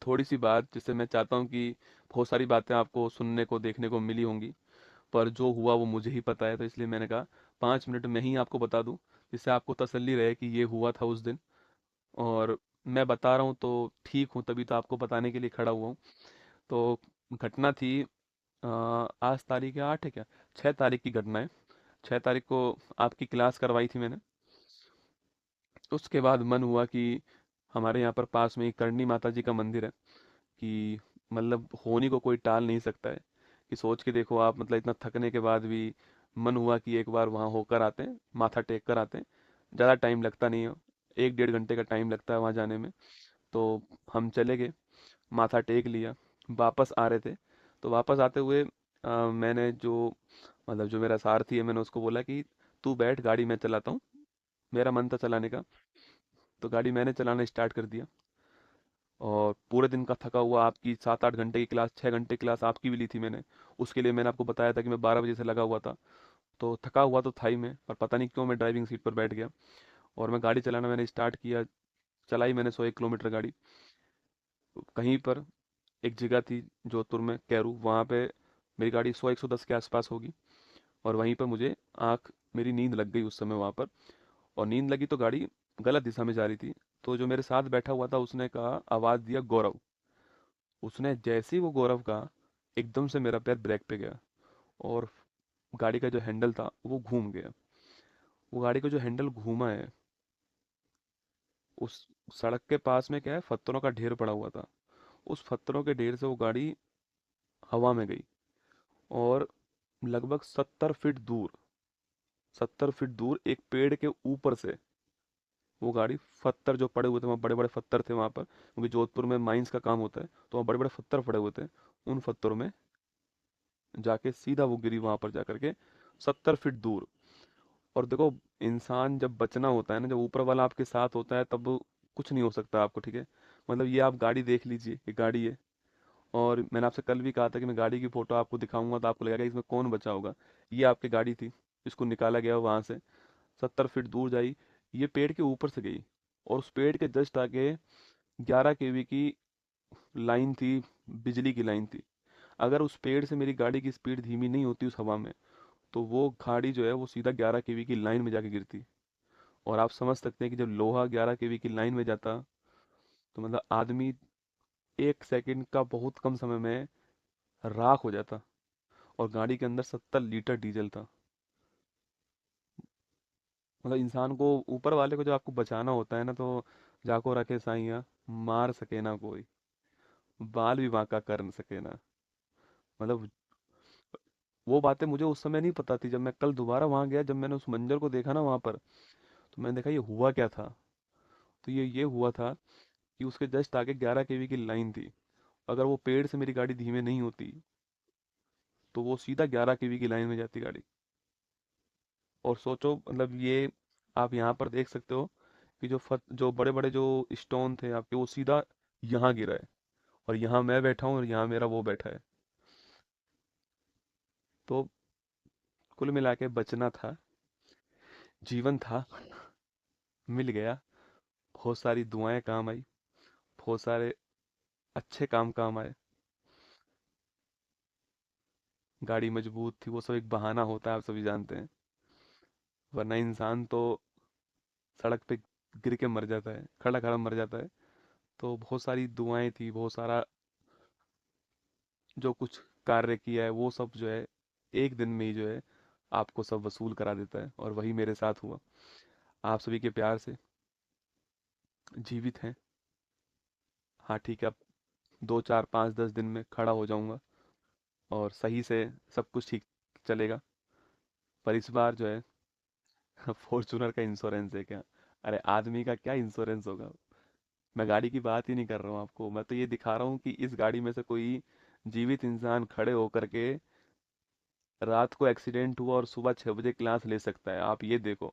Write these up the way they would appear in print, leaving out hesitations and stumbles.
थोड़ी सी बात जिससे मैं चाहता हूँ कि बहुत सारी बातें आपको सुनने को देखने को मिली होंगी, पर जो हुआ वो मुझे ही पता है, तो इसलिए मैंने कहा 5 मिनट में ही आपको बता दूं, जिससे आपको तसल्ली रहे कि ये हुआ था उस दिन। और मैं बता रहा हूँ तो ठीक हूँ, तभी तो आपको बताने के लिए खड़ा हुआ हूँ। तो घटना थी, आज तारीख है 8 है क्या, 6 तारीख की घटना है। 6 तारीख को आपकी क्लास करवाई थी मैंने। उसके बाद मन हुआ कि हमारे यहाँ पर पास में एक करणी माता जी का मंदिर है, कि मतलब होनी को कोई टाल नहीं सकता है। कि सोच के देखो आप, मतलब इतना थकने के बाद भी मन हुआ कि एक बार वहाँ होकर आते हैं, माथा टेक कर आते हैं। ज़्यादा टाइम लगता नहीं है, 1 डेढ़ घंटे का टाइम लगता है वहाँ जाने में। तो हम चले गए, माथा टेक लिया, वापस आ रहे थे। तो वापस आते हुए मैंने जो, मतलब जो मेरा सारथी है, मैंने उसको बोला कि तू बैठ, गाड़ी मैं चलाता हूँ। मेरा मन था चलाने का, तो गाड़ी मैंने चलाना स्टार्ट कर दिया। और पूरे दिन का थका हुआ, आपकी 7 8 घंटे की क्लास, 6 घंटे क्लास आपकी भी ली थी मैंने। उसके लिए मैंने आपको बताया था कि मैं 12 बजे से लगा हुआ था। तो थका हुआ तो था ही मैं, पर पता नहीं क्यों मैं ड्राइविंग सीट पर बैठ गया और मैं गाड़ी चलाना मैंने स्टार्ट किया। चलाई मैंने 101 किलोमीटर गाड़ी। कहीं पर एक जगह थी जोधपुर में, कैरू, वहाँ पे मेरी गाड़ी 100 110 के आसपास होगी। और वहीं पर मुझे मेरी नींद लग गई उस समय वहाँ पर। और नींद लगी तो गाड़ी गलत दिशा में जा रही थी। तो जो मेरे साथ बैठा हुआ था उसने कहा, आवाज़ दिया गौरव। उसने जैसे ही वो गौरव कहा, एकदम से मेरा पैर ब्रेक पे गया और गाड़ी का जो हैंडल था वो घूम गया। वो गाड़ी का जो हैंडल घूमा है, उस सड़क के पास में क्या है, पत्थरों का ढेर पड़ा हुआ था। उस पत्थरों के ढेर से वो गाड़ी हवा में गई और लगभग 70 फीट दूर, 70 फीट दूर एक पेड़ के ऊपर से वो गाड़ी, पत्थर जो पड़े हुए थे वहाँ, बड़े बड़े पत्थर थे वहाँ पर, क्योंकि जोधपुर में माइंस का काम होता है, तो वहाँ बड़े बड़े पत्थर पड़े हुए थे। उन पत्थरों में जाके सीधा वो गिरी वहां पर जाकर के, 70 फीट दूर। और देखो, इंसान जब बचना होता है ना, जब ऊपर वाला आपके साथ होता है, तब कुछ नहीं हो सकता आपको, ठीक है। मतलब ये आप गाड़ी देख लीजिए, ये गाड़ी है। और मैंने आपसे कल भी कहा था कि मैं गाड़ी की फोटो आपको दिखाऊंगा तो आपको लगेगा इसमें कौन बचा होगा। ये आपकी गाड़ी थी, इसको निकाला गया वहां से, 70 फीट दूर जाई, ये पेड़ के ऊपर से गई। और उस पेड़ के जस्ट आगे 11 kV की लाइन थी, बिजली की लाइन थी। अगर उस पेड़ से मेरी गाड़ी की स्पीड धीमी नहीं होती उस हवा में, तो वो गाड़ी जो है वो सीधा 11 kV की लाइन में जाके गिरती। और आप समझ सकते हैं कि जब लोहा 11 kV की लाइन में जाता, तो मतलब आदमी 1 सेकंड का बहुत कम समय में राख हो जाता। और गाड़ी के अंदर 70 लीटर डीजल था। मतलब इंसान को, ऊपर वाले को जब आपको बचाना होता है ना, तो जाको रखे साइया, मार सके ना कोई, बाल भी बांका कर न सके ना। मतलब वो बातें मुझे उस समय नहीं पता थी। जब मैं कल दोबारा वहां गया, जब मैंने उस मंजर को देखा ना वहां पर, तो मैंने देखा ये हुआ क्या था। तो ये हुआ था कि उसके जस्ट आगे 11 kV की लाइन थी। अगर वो पेड़ से मेरी गाड़ी धीमे नहीं होती, तो वो सीधा 11 kV की लाइन में जाती गाड़ी। और सोचो, मतलब ये आप यहाँ पर देख सकते हो कि जो बड़े बड़े जो स्टोन थे आपके, वो सीधा यहाँ गिरा है। और यहाँ मैं बैठा हूँ और यहाँ मेरा वो बैठा है। तो कुल मिला के बचना था, जीवन था, मिल गया। बहुत सारी दुआएं काम आई, बहुत सारे अच्छे काम काम आए। गाड़ी मजबूत थी, वो सब एक बहाना होता है, आप सभी जानते हैं। वरना इंसान तो सड़क पे गिर के मर जाता है, खड़ा खड़ा मर जाता है। तो बहुत सारी दुआएं थी, बहुत सारा जो कुछ कार्य किया है वो सब जो है, एक दिन में ही जो है आपको सब वसूल करा देता है। और वही मेरे साथ हुआ। आप सभी के प्यार से जीवित हैं। हाँ ठीक है, अब 2 4 5 10 दिन में खड़ा हो जाऊंगा और सही से सब कुछ ठीक चलेगा। पर इस बार जो है फॉर्चूनर का इंश्योरेंस है क्या? अरे आदमी का क्या इंश्योरेंस होगा। मैं गाड़ी की बात ही नहीं कर रहा हूँ आपको, मैं तो ये दिखा रहा हूँ कि इस गाड़ी में से कोई जीवित इंसान खड़े होकर के रात को एक्सीडेंट हुआ और सुबह 6 बजे क्लास ले सकता है, आप ये देखो।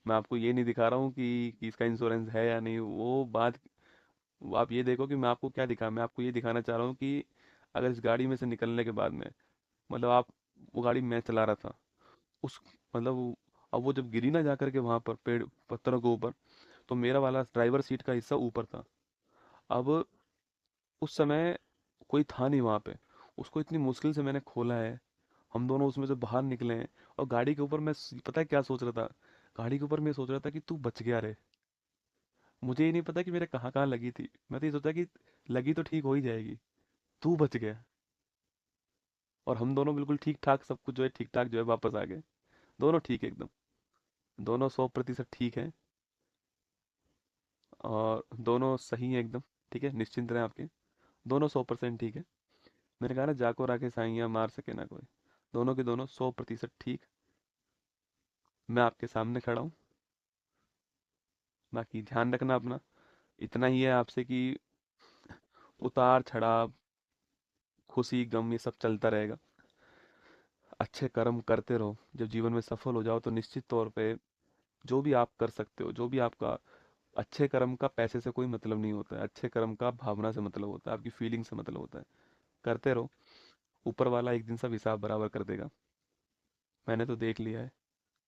मैं आपको ये नहीं दिखा रहा हूँ कि इसका इंश्योरेंस है या नहीं, वो बात। वो आप ये देखो कि मैं आपको क्या दिखा, मैं आपको ये दिखाना चाह रहा हूँ कि अगर इस गाड़ी में से निकलने के बाद में, मतलब आप, वो गाड़ी मैं चला रहा था, उस, मतलब अब वो जब गिरी ना जा करके वहां पर पेड़ पत्थरों के ऊपर, तो मेरा वाला ड्राइवर सीट का हिस्सा ऊपर था। अब उस समय कोई था नहीं वहाँ पे। उसको इतनी मुश्किल से मैंने खोला है, हम दोनों उसमें से बाहर निकले हैं। और गाड़ी के ऊपर पता है क्या सोच रहा था? गाड़ी के ऊपर मैं सोच रहा था कि तू बच गया रे। मुझे ये नहीं पता कि मेरे कहाँ कहाँ लगी थी, मैं तो ये सोचा कि लगी तो ठीक हो ही जाएगी, तू बच गया। और हम दोनों बिल्कुल ठीक ठाक, सब कुछ जो है ठीक ठाक जो है वापस आ गए। दोनों ठीक है एकदम, दोनों 100% ठीक है। और दोनों सही है एकदम। ठीक है, निश्चिंत रहें आपके, दोनों 100% ठीक है। मैंने कहा ना, जाको राखे साइयाँ मार सके ना कोई। दोनों के दोनों 100% ठीक। मैं आपके सामने खड़ा हूँ। बाकी ध्यान रखना अपना। इतना ही है आपसे कि उतार चढ़ाव, खुशी गम, ये सब चलता रहेगा। अच्छे कर्म करते रहो। जब जीवन में सफल हो जाओ तो निश्चित तौर पे जो भी आप कर सकते हो, जो भी आपका, अच्छे कर्म का पैसे से कोई मतलब नहीं होता है, अच्छे कर्म का भावना से मतलब होता है, आपकी फीलिंग से मतलब होता है। करते रहो, ऊपर वाला एक दिन सब हिसाब बराबर कर देगा। मैंने तो देख लिया है,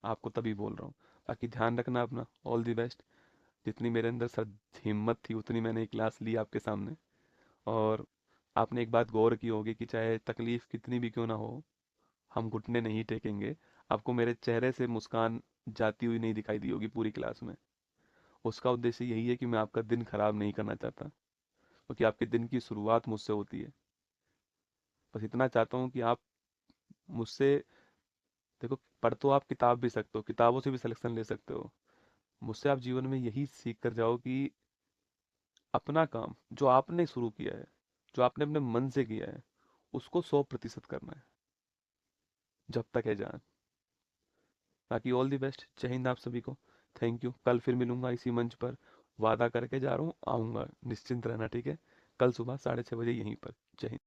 आपको तभी बोल रहा हूँ। बाकी ध्यान रखना अपना। All the best. जितनी मेरे अंदर सर हिम्मत थी उतनी मैंने एक क्लास ली आपके सामने। और आपने एक बात गौर की होगी कि चाहे तकलीफ कितनी भी क्यों ना हो, हम घुटने नहीं टेकेंगे। आपको मेरे चेहरे से मुस्कान जाती हुई नहीं दिखाई दी होगी पूरी क्लास में। उसका उद्देश्य यही है कि मैं आपका दिन खराब नहीं करना चाहता, क्योंकि आपके दिन की शुरुआत मुझसे होती है। बस इतना चाहता हूँ कि आप मुझसे, देखो, पढ़ तो आप किताब भी सकते हो, किताबों से भी सिलेक्शन ले सकते हो। मुझसे आप जीवन में यही सीख कर जाओ कि अपना काम जो आपने शुरू किया है, जो आपने अपने मन से किया है, उसको 100% करना है, जब तक है जान। बाकी ऑल दी बेस्ट। जय हिंद आप सभी को। Thank you. कल फिर मिलूंगा इसी मंच पर। वादा करके जा रहा हूँ, आऊँगा, निश्चिंत रहना, ठीक है? कल सुबह 6:30 बजे यहीं पर। जय हिंद।